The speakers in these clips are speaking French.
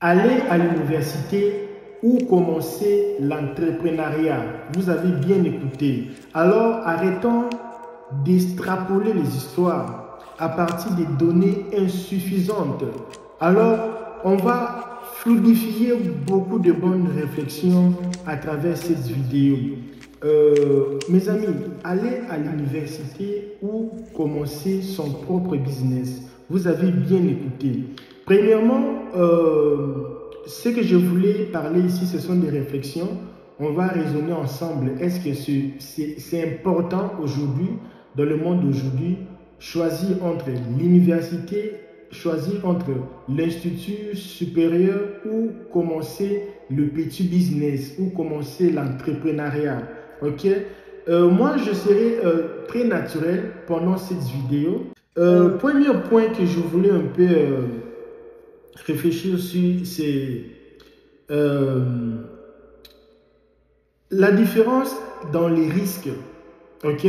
Aller à l'université ou commencer l'entrepreneuriat. Vous avez bien écouté. Alors arrêtons d'extrapoler les histoires à partir des données insuffisantes. Alors on va fluidifier beaucoup de bonnes réflexions à travers cette vidéo. Mes amis, aller à l'université ou commencer son propre business. Vous avez bien écouté. Premièrement, ce que je voulais parler ici, ce sont des réflexions. On va raisonner ensemble. Est-ce que c'est important aujourd'hui, dans le monde d'aujourd'hui, choisir entre l'université, choisir entre l'institut supérieur ou commencer le petit business ou commencer l'entrepreneuriat? Ok? Moi, je serai très naturel pendant cette vidéo. Premier point que je voulais un peu réfléchir sur, c'est la différence dans les risques. Ok?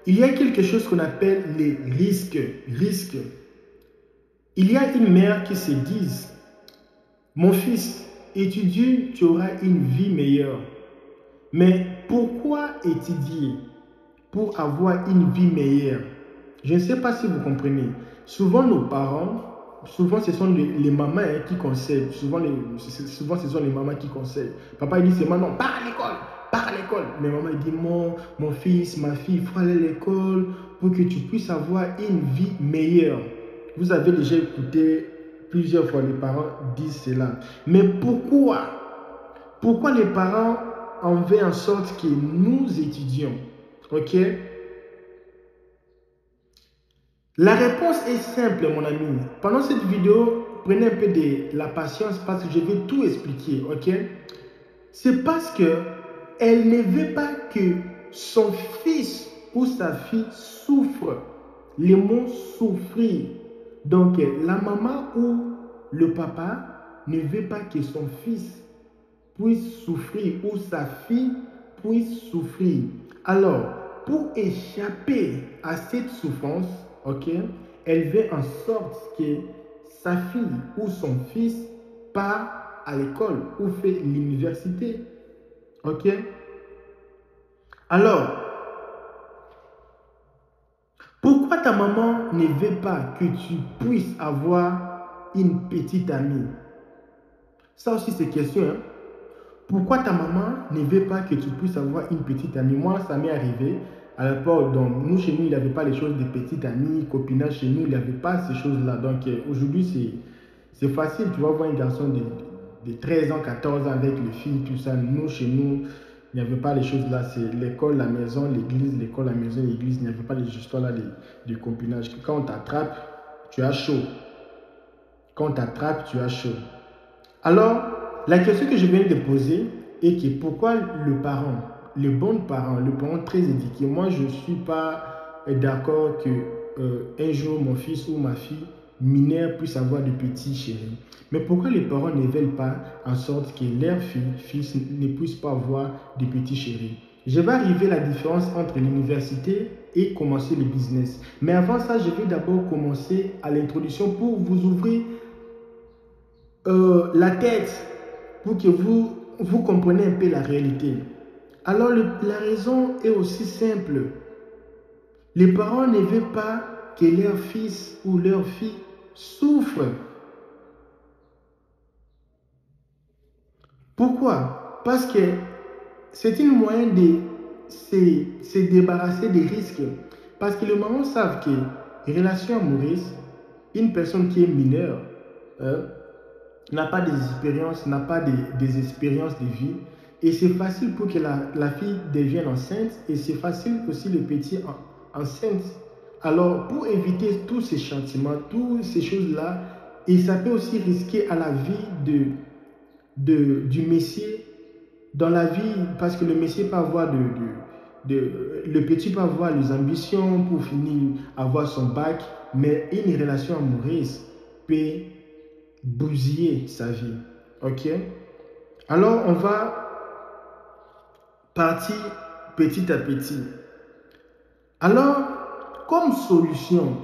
Il y a quelque chose qu'on appelle les risques. Il y a une mère qui se dit, mon fils, étudie, tu auras une vie meilleure. Mais pourquoi étudier pour avoir une vie meilleure? Je ne sais pas si vous comprenez. Souvent, nos parents, souvent ce sont les mamans qui conseillent. Souvent, ce sont les mamans qui conseillent. Papa il dit c'est maintenant, pars à l'école, pars à l'école. Mais maman il dit mon fils, ma fille, il faut aller à l'école pour que tu puisses avoir une vie meilleure. Vous avez déjà écouté plusieurs fois les parents disent cela. Mais pourquoi les parents en veulent en sorte que nous étudions? Ok? La réponse est simple, mon ami. Pendant cette vidéo, prenez un peu de la patience parce que je vais tout expliquer, ok? C'est parce que elle ne veut pas que son fils ou sa fille souffre. Le mot souffrir. Donc, la maman ou le papa ne veut pas que son fils puisse souffrir ou sa fille puisse souffrir. Alors, pour échapper à cette souffrance, ok, elle veut en sorte que sa fille ou son fils part à l'école ou fait l'université. Ok? Alors, pourquoi ta maman ne veut pas que tu puisses avoir une petite amie? Ça aussi, c'est question. Hein? Pourquoi ta maman ne veut pas que tu puisses avoir une petite amie? Moi, ça m'est arrivé à l'époque. Donc, nous, chez nous, il n'y avait pas les choses de petites amies, copinage. Chez nous, il n'y avait pas ces choses-là. Donc, aujourd'hui, c'est facile. Tu vas voir un garçon de 13 ans, 14 ans avec les filles, tout ça. Nous, chez nous, il n'y avait pas les choses-là. C'est l'école, la maison, l'église, l'école, la maison, l'église. Il n'y avait pas les histoires-là de copinage. Quand on t'attrape, tu as chaud. Quand on t'attrape, tu as chaud. Alors, la question que je viens de poser est que pourquoi le parent, le bon parent, le parent très éduqué, moi je ne suis pas d'accord que un jour mon fils ou ma fille mineure puisse avoir de petits chéris. Mais pourquoi les parents ne veulent pas en sorte que leur fils ne puisse pas avoir de petits chéris? Je vais arriver à la différence entre l'université et commencer le business. Mais avant ça, je vais d'abord commencer à l'introduction pour vous ouvrir la tête pour que vous compreniez un peu la réalité. Alors la raison est aussi simple. Les parents ne veulent pas que leur fils ou leur fille souffre. Pourquoi? Parce que c'est une moyen de se débarrasser des risques. Parce que les mamans savent que relation amoureuse, une personne qui est mineure, n'a pas d'expérience, n'a pas des expériences de vie. Et c'est facile pour que la fille devienne enceinte et c'est facile aussi le petit enceinte. Alors, pour éviter tous ces chantiments, toutes ces choses-là, et ça peut aussi risquer à la vie du messier dans la vie, parce que le messier peut avoir le petit peut avoir les ambitions pour finir, avoir son bac, mais une relation amoureuse peut bousiller sa vie. Ok? Alors, on va partir petit à petit. Alors, comme solution,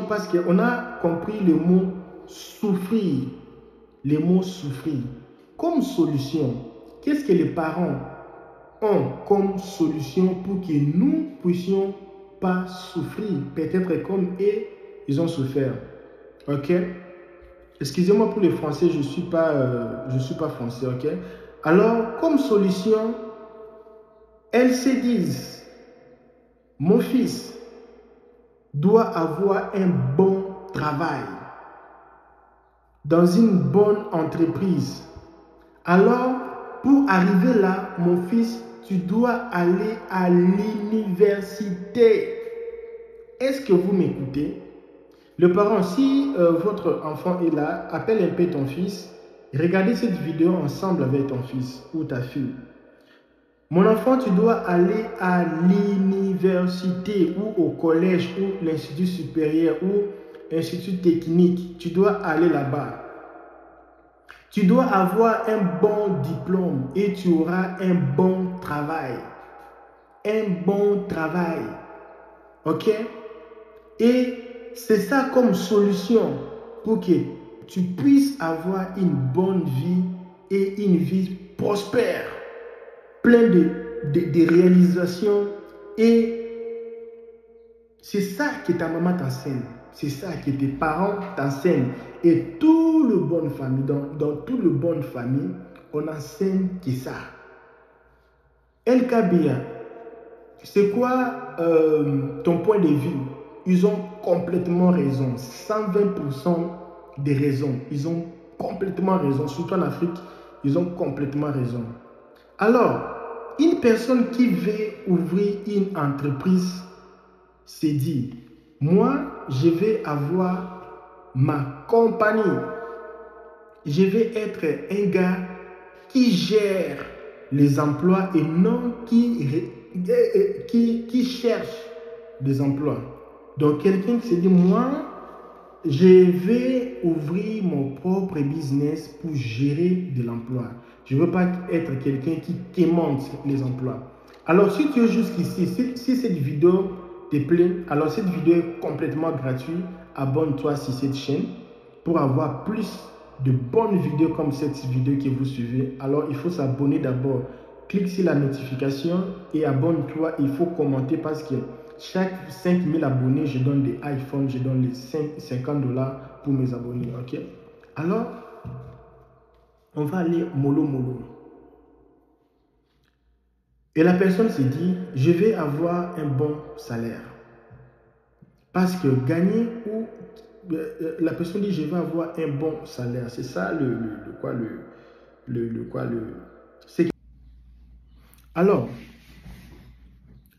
parce qu'on a compris le mot souffrir. Les mots souffrir. Comme solution, qu'est-ce que les parents ont comme solution pour que nous ne puissions pas souffrir? Peut-être comme eux, ils ont souffert. Ok? Excusez-moi pour les Français, je ne suis pas français. Ok? Alors, comme solution, elles se disent, mon fils doit avoir un bon travail dans une bonne entreprise. Alors, pour arriver là, mon fils, tu dois aller à l'université. Est-ce que vous m'écoutez? Le parent, si votre enfant est là, appelle un peu ton fils. Regardez cette vidéo ensemble avec ton fils ou ta fille. Mon enfant, tu dois aller à l'université ou au collège ou l'institut supérieur ou l'institut technique. Tu dois aller là-bas. Tu dois avoir un bon diplôme et tu auras un bon travail. Un bon travail. Ok? Et c'est ça comme solution pour que tu puisses avoir une bonne vie et une vie prospère, plein de réalisations. Et c'est ça que ta maman t'enseigne. C'est ça que tes parents t'enseignent. Et tout le bonne famille, dans toute le bonne famille, on enseigne que ça. El Kabia, c'est quoi ton point de vue? Ils ont complètement raison. 120% des raisons. Ils ont complètement raison. Surtout en Afrique, ils ont complètement raison. Alors, une personne qui veut ouvrir une entreprise s'est dit, moi, je vais avoir ma compagnie. Je vais être un gars qui gère les emplois et non qui cherche des emplois. Donc, quelqu'un qui s'est dit, moi, je vais ouvrir mon propre business pour gérer de l'emploi. Je ne veux pas être quelqu'un qui quémande les emplois. Alors, si tu es jusqu'ici, si cette vidéo te plaît, alors cette vidéo est complètement gratuite. Abonne-toi sur cette chaîne pour avoir plus de bonnes vidéos comme cette vidéo que vous suivez. Alors, il faut s'abonner d'abord. Clique sur la notification et abonne-toi. Il faut commenter parce que chaque 5000 abonnés, je donne des iPhones, je donne les 50 $ pour mes abonnés. Ok? Alors, on va aller mollo mollo. Et la personne s'est dit, je vais avoir un bon salaire. Parce que gagner ou... la personne dit, je vais avoir un bon salaire. C'est ça Alors,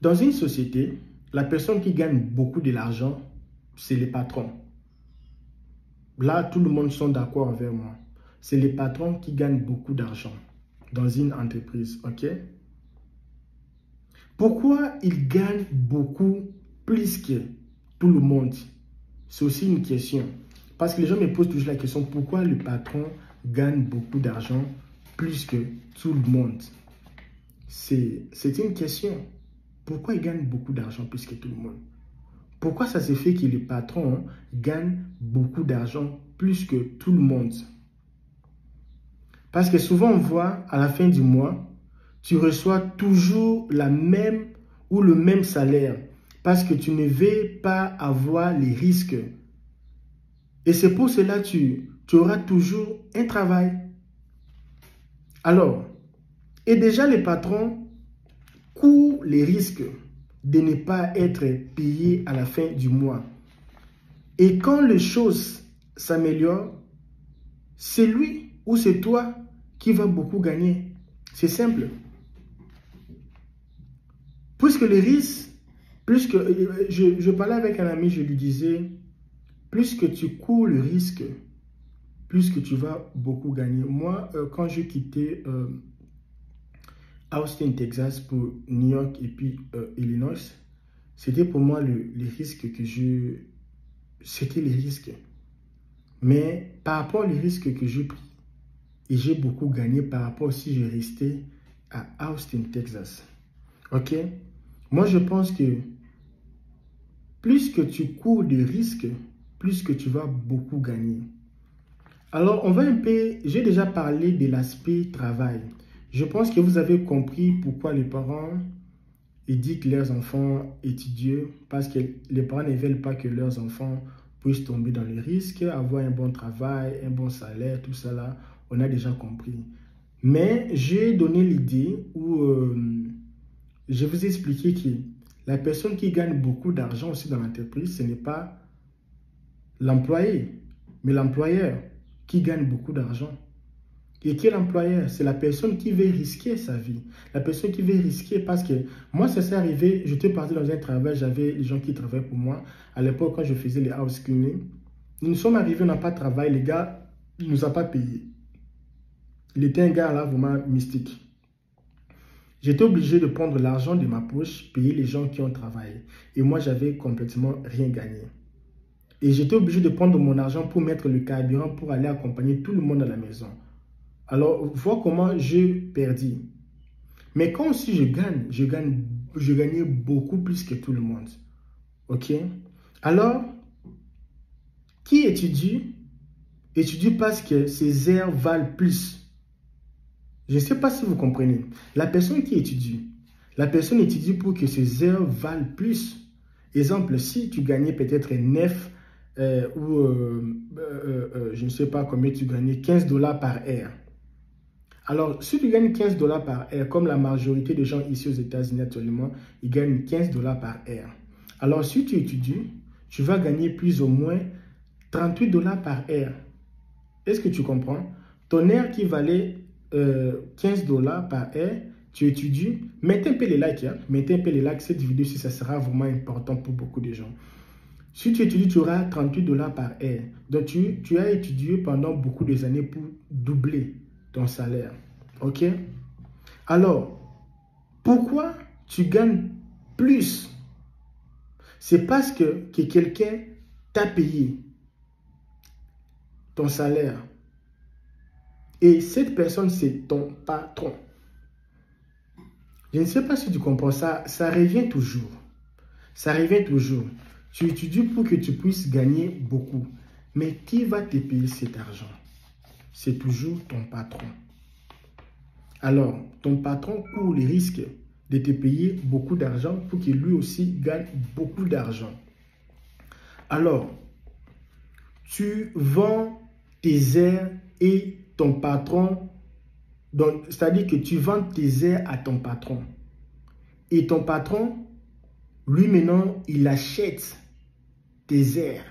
dans une société, la personne qui gagne beaucoup de l'argent, c'est les patrons. Là, tout le monde sont d'accord avec moi. C'est les patrons qui gagnent beaucoup d'argent dans une entreprise. Ok? Pourquoi ils gagnent beaucoup plus que tout le monde? C'est aussi une question. Parce que les gens me posent toujours la question, pourquoi le patron gagne beaucoup d'argent plus que tout le monde? C'est une question. Pourquoi il gagne beaucoup d'argent plus que tout le monde? Pourquoi ça se fait que les patrons gagnent beaucoup d'argent plus que tout le monde? Parce que souvent on voit à la fin du mois, tu reçois toujours la même ou le même salaire parce que tu ne veux pas avoir les risques. Et c'est pour cela que tu auras toujours un travail. Alors, et déjà les patrons courent les risques de ne pas être payés à la fin du mois. Et quand les choses s'améliorent, c'est lui ou c'est toi qui va beaucoup gagner. C'est simple. Puisque les risques, plus que je parlais avec un ami, je lui disais, plus que tu cours le risque, plus que tu vas beaucoup gagner. Moi, quand j'ai quitté Austin, Texas pour New York et puis Illinois, c'était pour moi les risques que c'était les risques. Mais par rapport aux risques que j'ai pris, et j'ai beaucoup gagné par rapport si je restais à Austin, Texas. Ok? Moi, je pense que plus que tu cours de risques, plus que tu vas beaucoup gagner. Alors, on va un peu, j'ai déjà parlé de l'aspect travail. Je pense que vous avez compris pourquoi les parents éduquent leurs enfants étudieux, parce que les parents ne veulent pas que leurs enfants puissent tomber dans les risques, avoir un bon travail, un bon salaire, tout ça là, on a déjà compris. Mais j'ai donné l'idée où je vous ai expliqué que la personne qui gagne beaucoup d'argent aussi dans l'entreprise, ce n'est pas l'employé, mais l'employeur qui gagne beaucoup d'argent. Et qui est l'employeur? C'est la personne qui veut risquer sa vie. La personne qui veut risquer parce que moi, ça s'est arrivé, j'étais parti dans un travail, j'avais les gens qui travaillaient pour moi. À l'époque, quand je faisais les house cleaning, nous sommes arrivés, on n'a pas de travail, les gars, il ne nous a pas payé. Il était un gars là vraiment mystique. J'étais obligé de prendre l'argent de ma poche, payer les gens qui ont travaillé. Et moi, j'avais complètement rien gagné. Et j'étais obligé de prendre mon argent pour mettre le carburant pour aller accompagner tout le monde à la maison. Alors, vois comment j'ai perdu. Mais quand aussi je gagnais beaucoup plus que tout le monde. Ok? Alors, qui étudie? Étudie parce que ses heures valent plus. Je ne sais pas si vous comprenez. La personne qui étudie, la personne étudie pour que ses heures valent plus. Exemple, si tu gagnais peut-être 9 je ne sais pas combien tu gagnais, 15 $ par heure. Alors, si tu gagnes 15 $ par heure, comme la majorité des gens ici aux États-Unis actuellement, ils gagnent 15 $ par heure. Alors, si tu étudies, tu vas gagner plus ou moins 38 $ par heure. Est-ce que tu comprends? Ton heure qui valait 15 $ par heure, tu étudies, mettez un peu les likes, hein? Mettez un peu les likes, cette vidéo, si ça sera vraiment important pour beaucoup de gens. Si tu étudies, tu auras 38 $ par heure. Donc, tu as étudié pendant beaucoup de années pour doubler ton salaire. Ok? Alors, pourquoi tu gagnes plus? C'est parce que quelqu'un t'a payé ton salaire. Et cette personne, c'est ton patron. Je ne sais pas si tu comprends ça. Ça revient toujours. Ça revient toujours. Tu étudies pour que tu puisses gagner beaucoup. Mais qui va te payer cet argent? C'est toujours ton patron. Alors, ton patron court le risque de te payer beaucoup d'argent pour qu'il lui aussi gagne beaucoup d'argent. Alors, tu vends tes heures et ton patron, c'est-à-dire que tu vends tes heures à ton patron. Et ton patron, lui maintenant, il achète tes heures.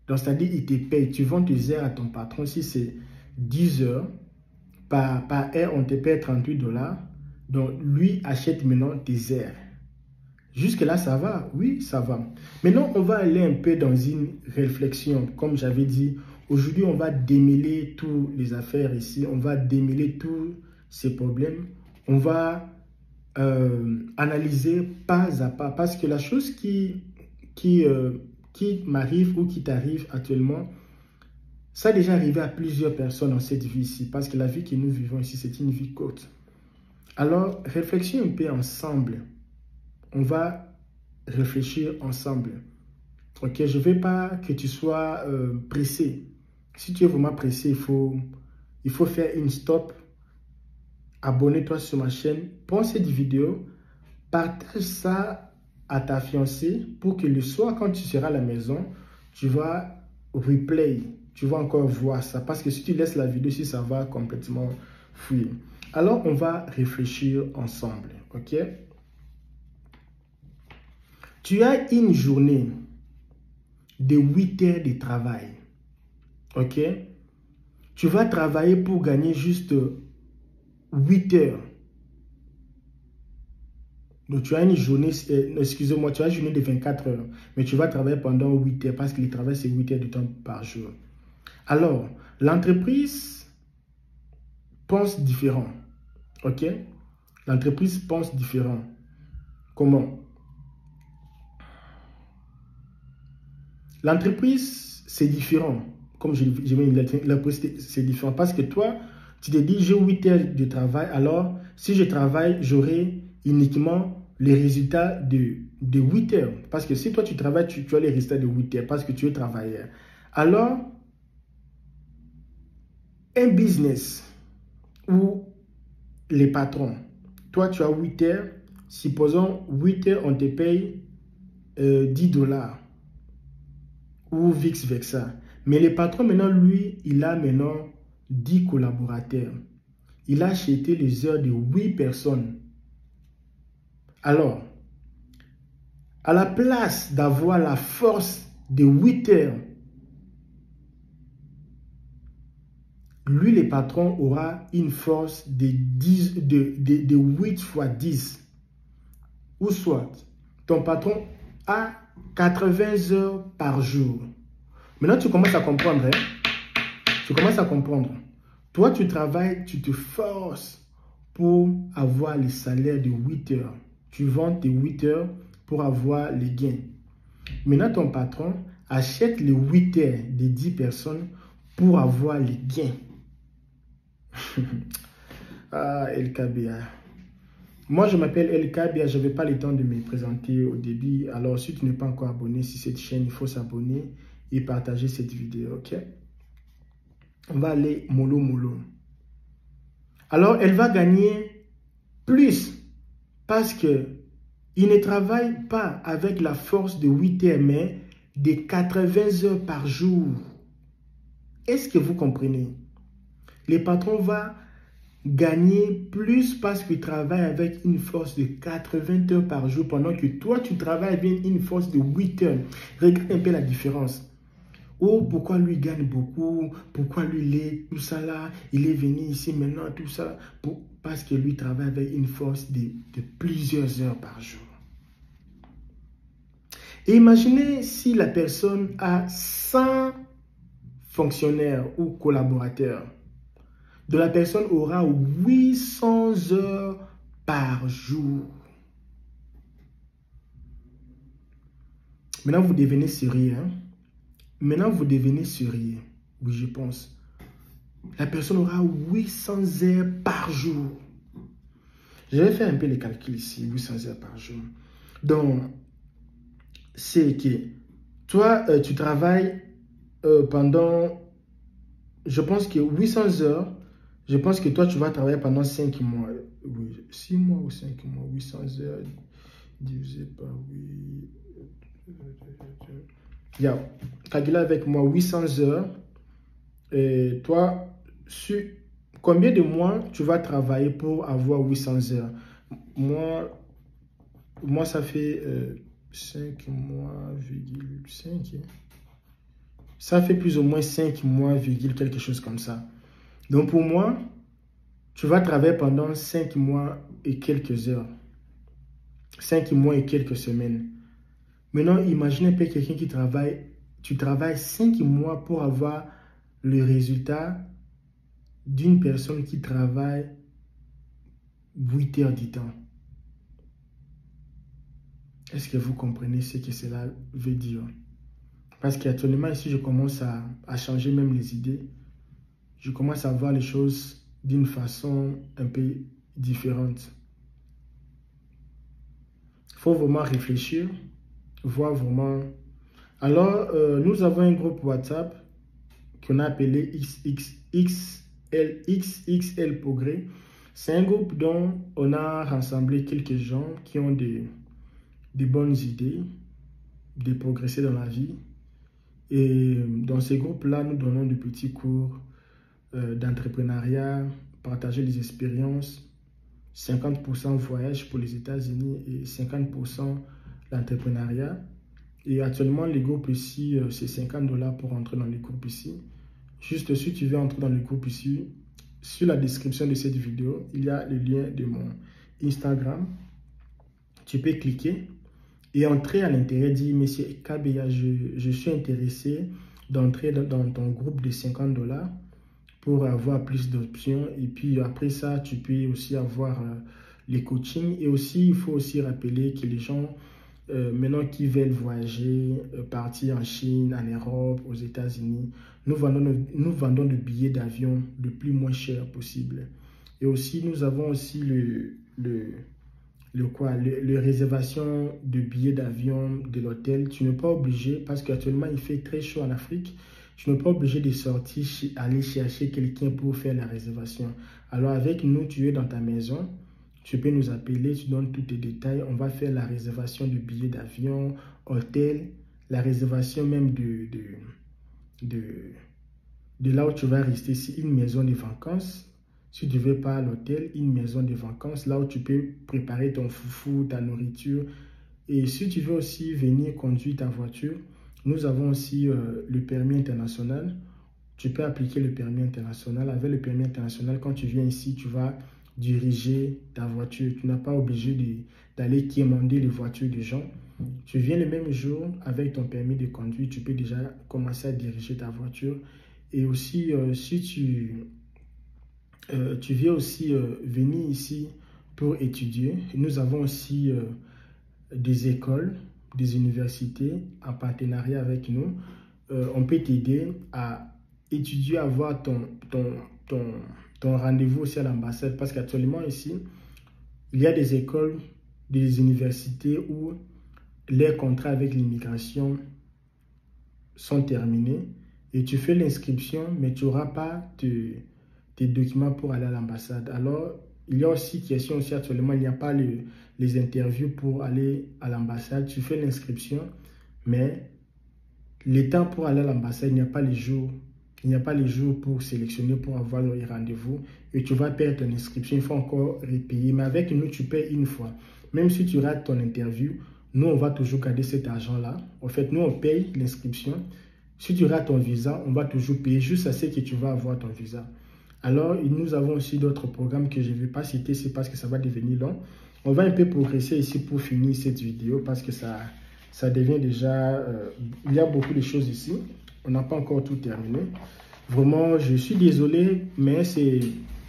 Donc, c'est-à-dire il te paye. Tu vends tes heures à ton patron. Si c'est 10 heures, par heure, on te paye 38 $. Donc, lui achète maintenant tes heures. Jusque-là, ça va? Oui, ça va. Maintenant, on va aller un peu dans une réflexion. Comme j'avais dit, aujourd'hui, on va démêler toutes les affaires ici. On va démêler tous ces problèmes. On va analyser pas à pas. Parce que la chose qui m'arrive ou qui t'arrive actuellement, ça a déjà arrivé à plusieurs personnes dans cette vie ici. Parce que la vie que nous vivons ici, c'est une vie courte. Alors, réfléchissons un peu ensemble. On va réfléchir ensemble. Ok, je ne veux pas que tu sois pressé. Si tu es vraiment pressé, il faut faire une stop. Abonne-toi sur ma chaîne. Prends cette vidéo. Partage ça à ta fiancée pour que le soir, quand tu seras à la maison, tu vas replay. Tu vas encore voir ça. Parce que si tu laisses la vidéo, si ça va complètement fuir. Alors, on va réfléchir ensemble. Ok? Tu as une journée de 8 heures de travail. Ok? Tu vas travailler pour gagner juste 8 heures. Donc, tu as une journée, excusez-moi, tu as une journée de 24 heures. Mais tu vas travailler pendant 8 heures parce que le travail, c'est 8 heures de temps par jour. Alors, l'entreprise pense différent. Ok? L'entreprise pense différent. Comment? L'entreprise, c'est différent. Comme je viens de dire, l'entreprise, c'est différent. Parce que toi, tu te dis, j'ai 8 heures de travail. Alors, si je travaille, j'aurai uniquement les résultats de 8 heures. Parce que si toi, tu travailles, tu as les résultats de 8 heures parce que tu es travailleur. Alors, un business où les patrons, toi tu as 8 heures, supposons 8 heures, on te paye 10 dollars ou vice versa. Mais le patron maintenant, lui, il a maintenant 10 collaborateurs. Il a acheté les heures de 8 personnes. Alors, à la place d'avoir la force de 8 heures, lui, le patron aura une force de 8 fois 10. Ou soit, ton patron a 80 heures par jour. Maintenant, tu commences à comprendre. Hein? Tu commences à comprendre. Toi, tu travailles, tu te forces pour avoir le salaire de 8 heures. Tu vends tes 8 heures pour avoir les gains. Maintenant, ton patron achète les 8 heures de 10 personnes pour avoir les gains. Ah, El Kabia. Moi, je m'appelle El Kabia. Je n'avais pas le temps de me présenter au début. Alors, si tu n'es pas encore abonné sur cette chaîne, il faut s'abonner et partager cette vidéo, ok? On va aller mollo mollo. Alors, elle va gagner plus parce que il ne travaille pas avec la force de 8 heures, mais de 80 heures par jour. Est-ce que vous comprenez? Le patron va gagner plus parce qu'il travaille avec une force de 80 heures par jour, pendant que toi, tu travailles avec une force de 8 heures. Regarde un peu la différence. Oh, pourquoi lui gagne beaucoup? Pourquoi lui, il est tout ça là? Il est venu ici maintenant, tout ça. Parce que lui travaille avec une force de plusieurs heures par jour. Et imaginez si la personne a 100 fonctionnaires ou collaborateurs. De la personne aura 800 heures par jour. Maintenant, vous devenez sérieux. Hein? Maintenant, vous devenez sérieux. Oui, je pense. La personne aura 800 heures par jour. Je vais faire un peu les calculs ici. 800 heures par jour. Donc, c'est que toi, tu travailles pendant, je pense que 800 heures, je pense que toi, tu vas travailler pendant 5 mois. Oui, 6 mois ou 5 mois. 800 heures divisé par 8. Calcule avec moi 800 heures. Et toi, sur combien de mois tu vas travailler pour avoir 800 heures? Moi ça fait 5 mois, 5. Ça fait plus ou moins 5 mois, quelque chose comme ça. Donc pour moi, tu vas travailler pendant 5 mois et quelques heures. 5 mois et quelques semaines. Maintenant, imaginez un peu quelqu'un qui travaille. Tu travailles 5 mois pour avoir le résultat d'une personne qui travaille 8 heures du temps. Est-ce que vous comprenez ce que cela veut dire? Parce qu'actuellement, ici, je commence à changer même les idées. Je commence à voir les choses d'une façon un peu différente. Il faut vraiment réfléchir, voir vraiment. Alors, nous avons un groupe WhatsApp qu'on a appelé XXL Progrès. C'est un groupe dont on a rassemblé quelques gens qui ont des bonnes idées de progresser dans la vie. Et dans ces groupes-là, nous donnons de petits cours d'entrepreneuriat, partager les expériences, 50% voyage pour les États-Unis et 50% l'entrepreneuriat. Et actuellement, les groupes ici, c'est 50 $ pour entrer dans les groupes ici. Juste si tu veux entrer dans le groupe ici, sur la description de cette vidéo, il y a le lien de mon Instagram. Tu peux cliquer et entrer à l'intérieur, dire, Monsieur Kabia, je suis intéressé d'entrer dans ton groupe de 50 $ pour avoir plus d'options. Et puis après ça, tu peux aussi avoir les coachings. Et aussi, il faut aussi rappeler que les gens maintenant qui veulent voyager, partir en Chine, en Europe, aux États-Unis, nous vendons le billet d'avion le plus moins cher possible. Et aussi, nous avons aussi le réservation de billets d'avion de l'hôtel. Tu n'es pas obligé parce qu'actuellement, il fait très chaud en Afrique. Tu n'es pas obligé de sortir, aller chercher quelqu'un pour faire la réservation. Alors avec nous, tu es dans ta maison, tu peux nous appeler, tu donnes tous tes détails. On va faire la réservation du billet d'avion, hôtel, la réservation même de là où tu vas rester, c'est une maison de vacances. Si tu ne veux pas à l'hôtel, une maison de vacances, là où tu peux préparer ton foufou, ta nourriture. Et si tu veux aussi venir conduire ta voiture, nous avons aussi le permis international. Tu peux appliquer le permis international. Avec le permis international, quand tu viens ici, tu vas diriger ta voiture. Tu n'as pas obligé d'aller quémander les voitures des gens. Tu viens le même jour avec ton permis de conduire, tu peux déjà commencer à diriger ta voiture. Et aussi, si tu viens aussi venir ici pour étudier, nous avons aussi des écoles, des universités en partenariat avec nous. On peut t'aider à étudier, à avoir ton rendez-vous aussi à l'ambassade. Parce qu'actuellement ici, il y a des écoles, des universités où les contrats avec l'immigration sont terminés et tu fais l'inscription, mais tu n'auras pas tes documents pour aller à l'ambassade. Alors, il y a aussi question aussi actuellement, il n'y a pas les interviews pour aller à l'ambassade. Tu fais l'inscription, mais les temps pour aller à l'ambassade, il n'y a pas les jours. Il n'y a pas les jours pour sélectionner, pour avoir le rendez-vous. Et tu vas perdre ton inscription, il faut encore repayer. Mais avec nous, tu payes une fois. Même si tu rates ton interview, nous, on va toujours garder cet argent-là. En fait, nous, on paye l'inscription. Si tu rates ton visa, on va toujours payer juste assez que tu vas avoir ton visa. Alors, nous avons aussi d'autres programmes que je ne vais pas citer, c'est parce que ça va devenir long. On va un peu progresser ici pour finir cette vidéo parce que ça devient déjà... il y a beaucoup de choses ici. On n'a pas encore tout terminé. Vraiment, je suis désolé, mais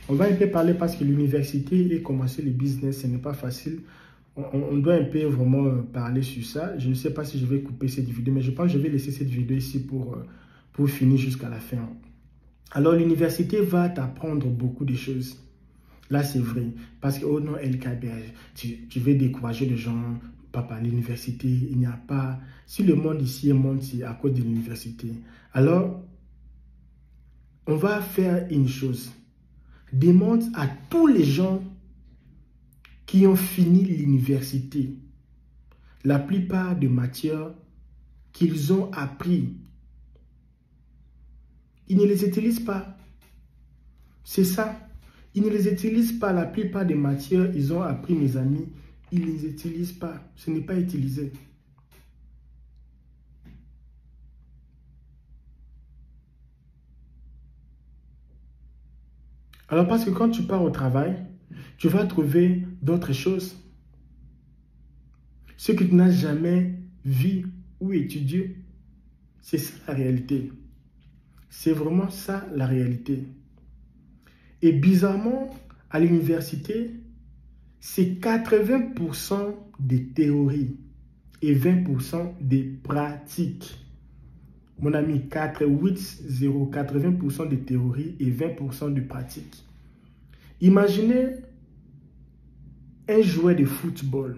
on va un peu parler parce que l'université et commencer le business, ce n'est pas facile. On doit un peu vraiment parler sur ça. Je ne sais pas si je vais couper cette vidéo, mais je pense que je vais laisser cette vidéo ici pour finir jusqu'à la fin. Alors, l'université va t'apprendre beaucoup de choses. Là, c'est vrai. Parce que, oh non, LKB, tu veux décourager les gens. Papa, l'université, il n'y a pas... Si le monde ici est monde, c'est à cause de l'université. Alors, on va faire une chose. Demande à tous les gens qui ont fini l'université la plupart des matières qu'ils ont appris. Ils ne les utilisent pas. C'est ça. Ils ne les utilisent pas. La plupart des matières, ils ont appris, mes amis, ils ne les utilisent pas. Ce n'est pas utilisé. Alors, parce que quand tu pars au travail, tu vas trouver d'autres choses. Ce que tu n'as jamais vu ou étudié, c'est ça la réalité. C'est vraiment ça la réalité. Et bizarrement, à l'université, c'est 80% des théories et 20% des pratiques. Mon ami, 80% de théories et 20% de pratiques. Imaginez un joueur de football.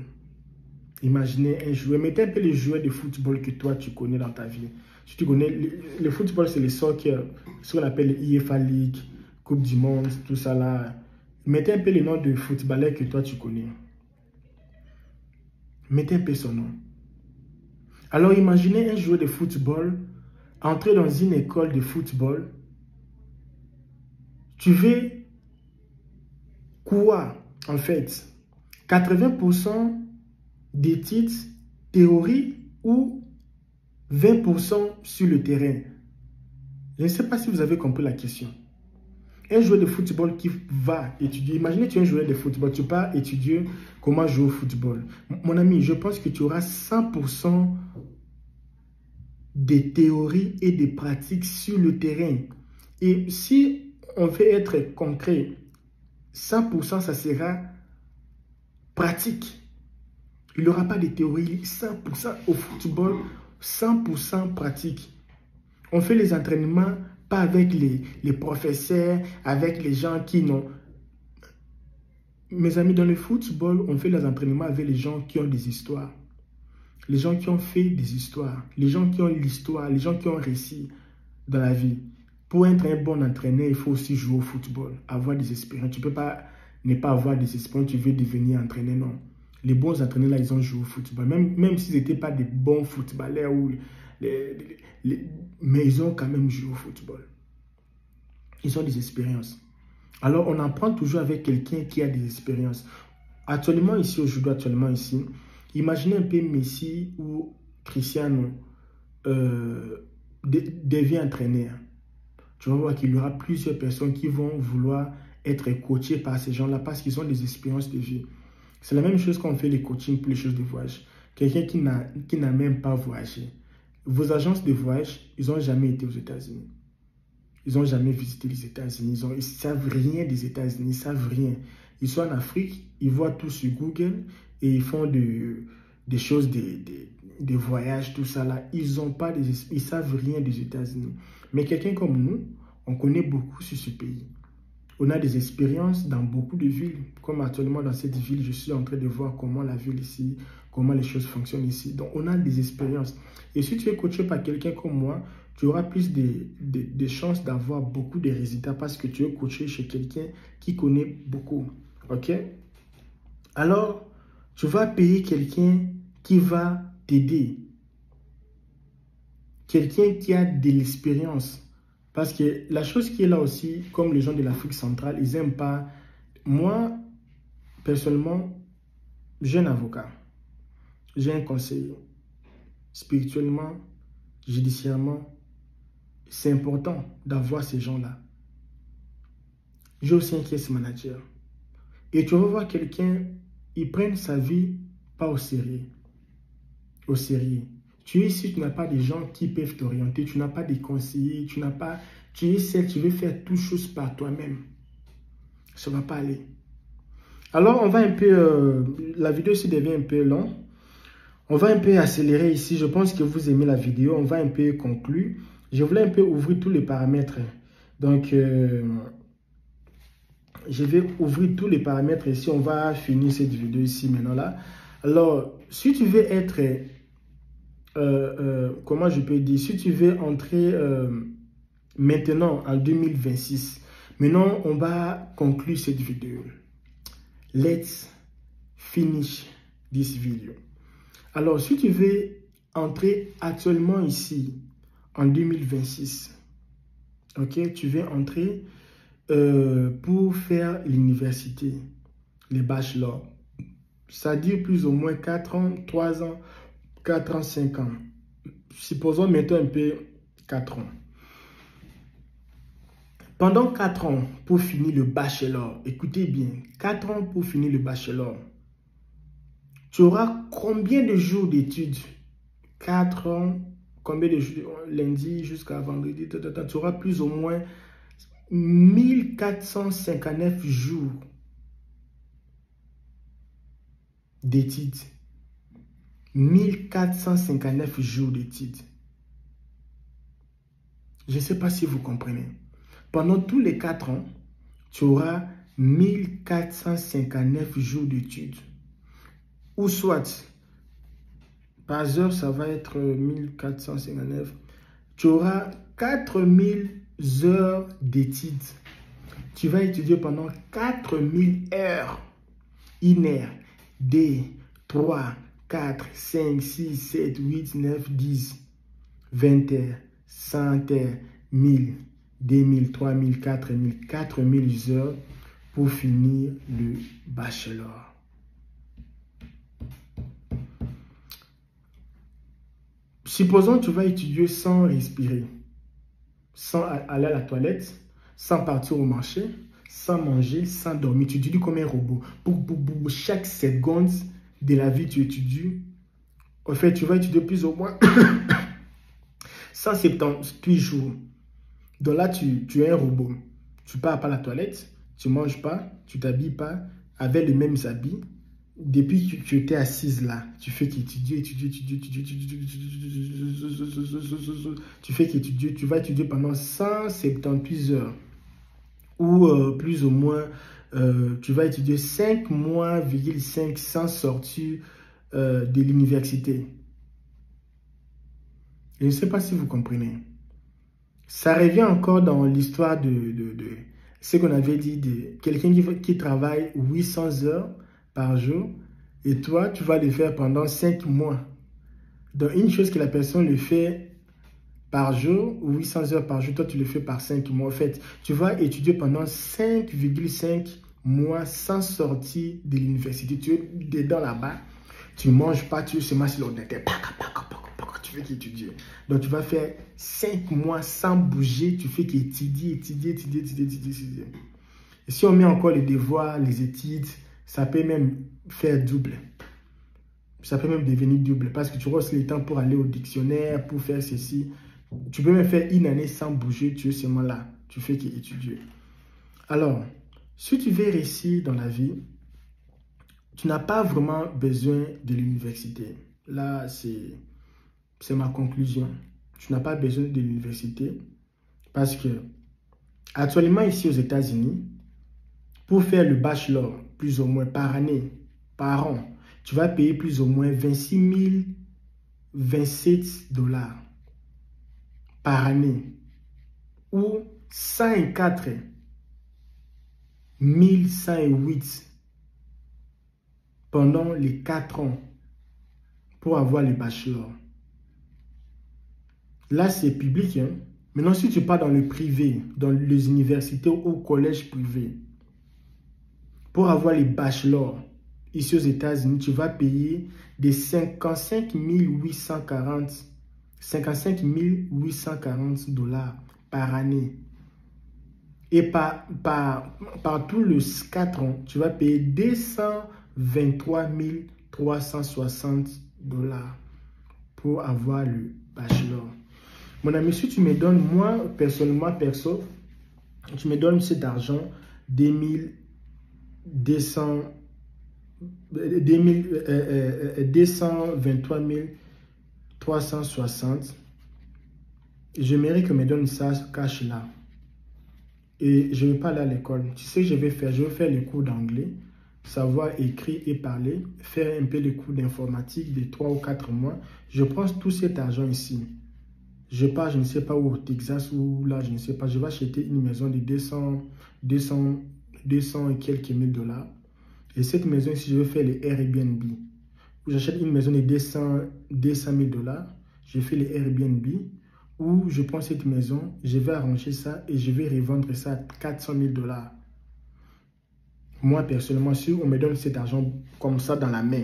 Imaginez un joueur. Mettez un peu les joueurs de football que toi, tu connais dans ta vie. Si tu connais, le football, c'est le soccer, ce qu'on appelle l'IFA League, Coupe du Monde, tout ça là. Mettez un peu les noms de footballeurs que toi, tu connais. Mettez un peu son nom. Alors, imaginez un joueur de football entrer dans une école de football. Tu veux quoi, en fait? 80% des titres, théorie ou 20% sur le terrain. Je ne sais pas si vous avez compris la question. Un joueur de football qui va étudier, imaginez tu es un joueur de football, tu vas étudier comment jouer au football. Mon ami, je pense que tu auras 100% des théories et des pratiques sur le terrain. Et si on veut être concret, 100% ça sera pratique. Il n'y aura pas de théorie, 100% au football, 100% pratique. On fait les entraînements pas avec les professeurs, avec les gens qui n'ont... Mes amis, dans le football, on fait les entraînements avec les gens qui ont des histoires. Les gens qui ont fait des histoires. Les gens qui ont l'histoire, les gens qui ont réussi dans la vie. Pour être un bon entraîneur, il faut aussi jouer au football, avoir des expériences. Tu ne peux pas ne pas avoir des expériences, tu veux devenir entraîneur, non. Les bons entraîneurs, là, ils ont joué au football. Même s'ils n'étaient pas des bons footballeurs, mais ils ont quand même joué au football. Ils ont des expériences. Alors, on apprend toujours avec quelqu'un qui a des expériences. Actuellement ici, imaginez un peu Messi ou Cristiano devient entraîneur. Tu vas voir qu'il y aura plusieurs personnes qui vont vouloir être coachées par ces gens-là parce qu'ils ont des expériences de vie. C'est la même chose quand on fait les coachings pour les choses de voyage. Quelqu'un qui n'a même pas voyagé. Vos agences de voyage, ils n'ont jamais été aux États-Unis. Ils n'ont jamais visité les États-Unis. Ils ne savent rien des États-Unis. Ils ne savent rien. Ils sont en Afrique, ils voient tout sur Google et ils font des choses, des voyages, tout ça là. Ils ne savent rien des États-Unis. Mais quelqu'un comme nous, on connaît beaucoup sur ce pays. On a des expériences dans beaucoup de villes. Comme actuellement dans cette ville, je suis en train de voir comment la ville ici, comment les choses fonctionnent ici. Donc, on a des expériences. Et si tu es coaché par quelqu'un comme moi, tu auras plus de chances d'avoir beaucoup de résultats parce que tu es coaché chez quelqu'un qui connaît beaucoup. OK? Alors, tu vas payer quelqu'un qui va t'aider. Quelqu'un qui a de l'expérience. Parce que la chose qui est là aussi, comme les gens de l'Afrique centrale, ils n'aiment pas. Moi, personnellement, j'ai un avocat. J'ai un conseiller. Spirituellement, judiciairement, c'est important d'avoir ces gens-là. J'ai aussi un case manager. Et tu vas voir quelqu'un, il prenne sa vie pas au sérieux. Au sérieux. Tu es ici, tu n'as pas des gens qui peuvent t'orienter, tu n'as pas des conseillers, tu es seul, tu veux faire toutes choses par toi-même. Ça ne va pas aller. Alors, on va un peu, la vidéo ici devient un peu longue. On va un peu accélérer ici. Je pense que vous aimez la vidéo. On va un peu conclure. Je voulais un peu ouvrir tous les paramètres. Donc, je vais ouvrir tous les paramètres ici. On va finir cette vidéo ici maintenant là. Alors, si tu veux être... comment je peux dire, si tu veux entrer maintenant en 2026, maintenant on va conclure cette vidéo. Let's finish this video. Alors, si tu veux entrer actuellement ici en 2026, ok, tu veux entrer pour faire l'université, les bachelors, c'est-à-dire plus ou moins 4 ans, 3 ans, 4 ans, 5 ans. Supposons, mettons un peu 4 ans. Pendant 4 ans, pour finir le bachelor, écoutez bien, 4 ans pour finir le bachelor, tu auras combien de jours d'études? 4 ans, combien de jours? Lundi jusqu'à vendredi, tu auras plus ou moins 1459 jours d'études. 1459 jours d'études. Je ne sais pas si vous comprenez. Pendant tous les 4 ans, tu auras 1459 jours d'études. Ou soit, par heure, ça va être 1459. Tu auras 4000 heures d'études. Tu vas étudier pendant 4000 heures. 1 heure, 2, 3, 4, 5, 6, 7, 8, 9, 10, 20 heures, 100 heures, 1000, 2000, 3000, 4000, 4000 heures pour finir le bachelor. Supposons que tu vas étudier sans respirer, sans aller à la toilette, sans partir au marché, sans manger, sans dormir. Tu étudies comme un robot. Pour chaque seconde de la vie, tu étudies. En fait, tu vas étudier plus ou moins 178 jours. Donc là, tu es un robot. Tu ne pars pas à la toilette, tu ne manges pas, tu ne t'habilles pas avec les mêmes habits. Depuis que tu étais assise là, tu fais qu'étudier, tu fais qu'étudier, tu vas étudier pendant 178 heures. Ou plus ou moins, tu vas étudier 5 mois, 5 sans sortir de l'université. Je ne sais pas si vous comprenez. Ça revient encore dans l'histoire de ce qu'on avait dit de quelqu'un qui travaille 800 heures par jour et toi, tu vas le faire pendant 5 mois. Donc, une chose que la personne le fait par jour, 800 heures par jour, toi, tu le fais par 5 mois. En fait, tu vas étudier pendant 5,5 mois sans sortir de l'université. Tu es dedans là-bas, tu ne manges pas, tu es seulement sur l'ordinateur. Tu fais qu'étudier. Donc, tu vas faire 5 mois sans bouger. Tu fais qu'étudier, étudier. Et si on met encore les devoirs, les études, ça peut même faire double. Ça peut même devenir double parce que tu restes le temps pour aller au dictionnaire, pour faire ceci. Tu peux même faire une année sans bouger. Tu es seulement là. Tu fais qu'étudier. Alors, si tu veux réussir dans la vie, tu n'as pas vraiment besoin de l'université. Là, c'est ma conclusion. Tu n'as pas besoin de l'université parce que actuellement ici aux États-Unis, pour faire le bachelor, plus ou moins par année, par an, tu vas payer plus ou moins 26 027 $ par année ou 104 108 pendant les 4 ans pour avoir le bachelor. Là, c'est public. Hein? Maintenant, si tu pars dans le privé, dans les universités ou collèges privés, pour avoir les bachelors ici aux États-Unis, tu vas payer des 55 840 $ par année. Et par tous les 4 ans, tu vas payer 223 360 $ pour avoir le bachelor. Mon ami, si tu me donnes, moi, personnellement, tu me donnes cet argent, 223 360, j'aimerais que me donne ça cash là. Et je ne vais pas aller à l'école. Tu sais ce que je vais faire? Je vais faire les cours d'anglais, savoir écrire et parler, faire un peu de cours d'informatique de 3 ou 4 mois. Je prends tout cet argent ici. Je pars, je ne sais pas où, au Texas ou là, je ne sais pas. Je vais acheter une maison de 200 et quelques mille $. Et cette maison ici, je vais faire les Airbnb. J'achète une maison de 200 000 $. Je fais les Airbnb. Ou je prends cette maison, je vais arranger ça et je vais revendre ça à 400 000 $. Moi, personnellement, si on me donne cet argent comme ça dans la main,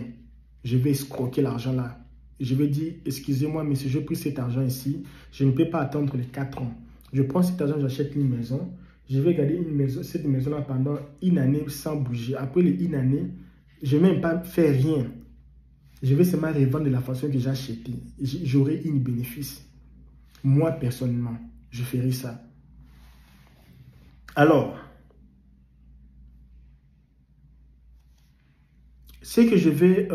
je vais escroquer l'argent là. Je vais dire, excusez-moi, monsieur, j'ai pris cet argent ici, je ne peux pas attendre les 4 ans. Je prends cet argent, j'achète une maison, je vais garder cette maison-là pendant une année sans bouger. Après les une année, je ne vais même pas faire rien. Je vais seulement revendre de la façon que j'ai acheté. J'aurai un bénéfice. Moi, personnellement, je ferai ça. Alors, ce que je vais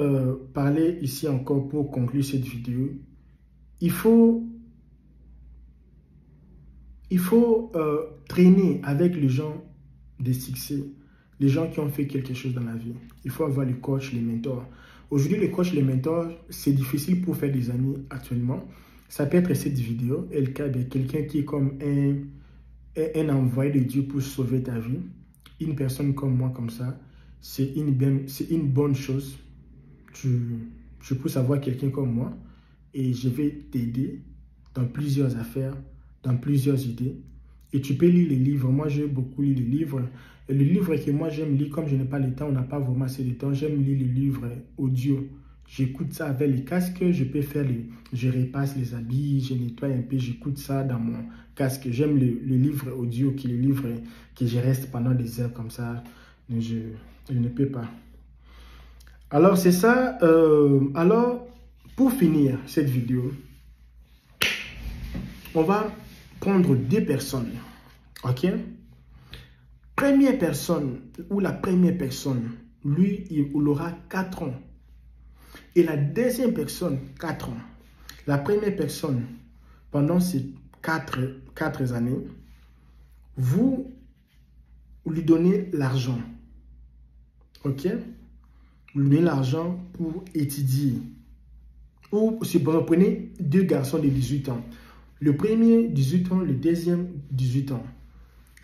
parler ici encore pour conclure cette vidéo, il faut traîner avec les gens de succès, les gens qui ont fait quelque chose dans la vie. Il faut avoir les coachs, les mentors. Aujourd'hui, les coachs, les mentors, c'est difficile pour faire des amis actuellement. Ça peut être cette vidéo, et le cas de quelqu'un qui est comme un envoyé de Dieu pour sauver ta vie. Une personne comme moi, comme ça, c'est une bonne chose. Tu peux savoir quelqu'un comme moi et je vais t'aider dans plusieurs affaires, dans plusieurs idées. Et tu peux lire les livres. Moi, j'aime beaucoup lire les livres. Et le livre que moi, j'aime lire, comme je n'ai pas le temps, on n'a pas vraiment assez de temps, j'aime lire les livres audio. J'écoute ça avec les casques, je repasse les habits, je nettoie un peu, j'écoute ça dans mon casque. J'aime le livre audio, qui est le livre que je reste pendant des heures comme ça. Je ne peux pas. Alors, c'est ça. Alors, pour finir cette vidéo, on va prendre 2 personnes. OK? Première personne, ou la première personne, lui, il aura 4 ans. Et la deuxième personne, 4 ans. La première personne, pendant ces 4 années, vous lui donnez l'argent. OK? Vous lui donnez l'argent pour étudier. Ou si vous prenez 2 garçons de 18 ans. Le premier, 18 ans, le deuxième, 18 ans.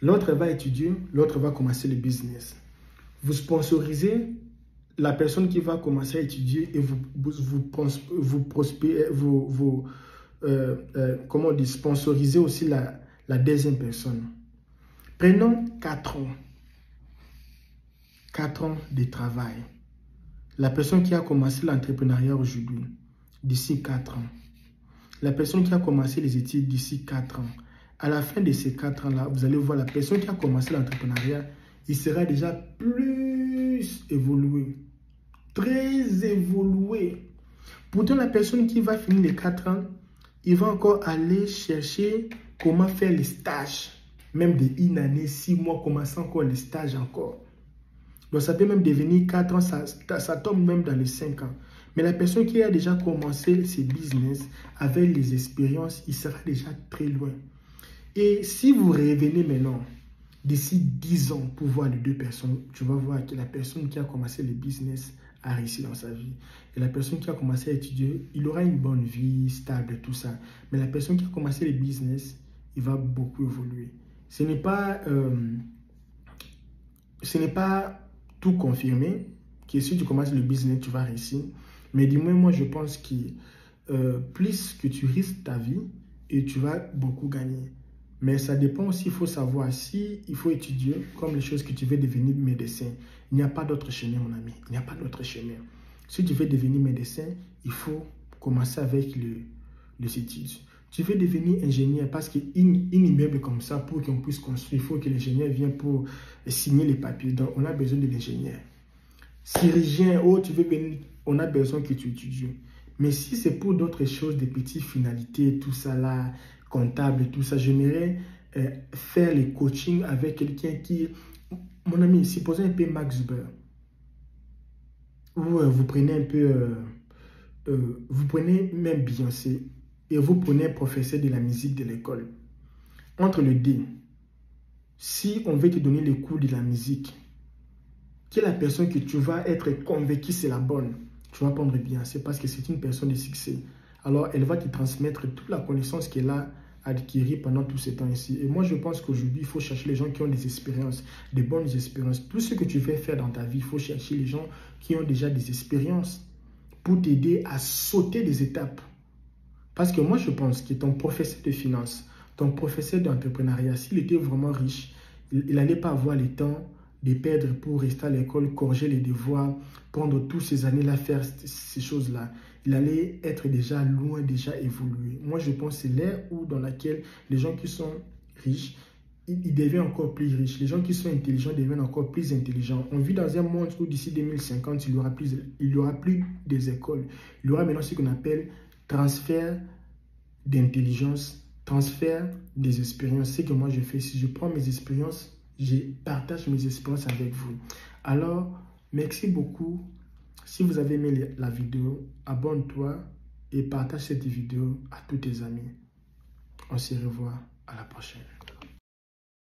L'autre va étudier, l'autre va commencer le business. Vous sponsorisez la personne qui va commencer à étudier et comment on dit, sponsorisez aussi la deuxième personne. Prenons 4 ans. 4 ans de travail. La personne qui a commencé l'entrepreneuriat aujourd'hui, d'ici 4 ans. La personne qui a commencé les études d'ici 4 ans. À la fin de ces 4 ans-là, vous allez voir la personne qui a commencé l'entrepreneuriat, il sera déjà plus évolué. Très évolué. Pourtant, la personne qui va finir les 4 ans, il va encore aller chercher comment faire les stages. Même de 1 année, 6 mois, commencer encore les stages encore. Donc, ça peut même devenir 4 ans, ça tombe même dans les 5 ans. Mais la personne qui a déjà commencé ses business avec les expériences, il sera déjà très loin. Et si vous revenez maintenant, d'ici 10 ans, pour voir les 2 personnes, tu vas voir que la personne qui a commencé le business a réussi dans sa vie. Et la personne qui a commencé à étudier, il aura une bonne vie, stable, tout ça. Mais la personne qui a commencé le business, il va beaucoup évoluer. Ce n'est pas tout confirmé que si tu commences le business, tu vas réussir. Mais du moins, moi, je pense que plus que tu risques ta vie et tu vas beaucoup gagner. Mais ça dépend aussi, il faut savoir si il faut étudier comme les choses que tu veux devenir médecin. Il n'y a pas d'autre chemin, mon ami. Il n'y a pas d'autre chemin. Si tu veux devenir médecin, il faut commencer avec les études. Tu veux devenir ingénieur parce qu'un immeuble comme ça, pour qu'on puisse construire, il faut que l'ingénieur vienne pour signer les papiers. Donc, on a besoin de l'ingénieur. Chirurgien, oh, tu veux venir, on a besoin que tu étudies. Mais si c'est pour d'autres choses, des petites finalités, tout ça là, comptable, tout ça, j'aimerais faire les coachings avec quelqu'un qui... Mon ami, supposez un peu Max Zuber. Ou vous prenez un peu... vous prenez même Beyoncé et vous prenez un professeur de la musique de l'école. Entre les deux, si on veut te donner les cours de la musique, qui est la personne que tu vas être convaincu c'est la bonne, tu vas prendre Beyoncé parce que c'est une personne de succès. Alors, elle va te transmettre toute la connaissance qu'elle a acquérie pendant tout ce temps ici. Et moi, je pense qu'aujourd'hui, il faut chercher les gens qui ont des expériences, des bonnes expériences. Tout ce que tu veux faire dans ta vie, il faut chercher les gens qui ont déjà des expériences pour t'aider à sauter des étapes. Parce que moi, je pense que ton professeur de finance, ton professeur d'entrepreneuriat, s'il était vraiment riche, il n'allait pas avoir le temps de perdre pour rester à l'école, corriger les devoirs, prendre toutes ces années-là, faire ces choses-là. Il allait être déjà loin, déjà évolué. Moi, je pense que c'est l'ère dans laquelle les gens qui sont riches, ils deviennent encore plus riches. Les gens qui sont intelligents deviennent encore plus intelligents. On vit dans un monde où d'ici 2050, il n'y aura plus des écoles. Il y aura maintenant ce qu'on appelle transfert d'intelligence, transfert des expériences. C'est que moi je fais. Si je prends mes expériences, je partage mes expériences avec vous. Alors, merci beaucoup. Si vous avez aimé la vidéo, abonne-toi et partage cette vidéo à tous tes amis. On se revoit à la prochaine.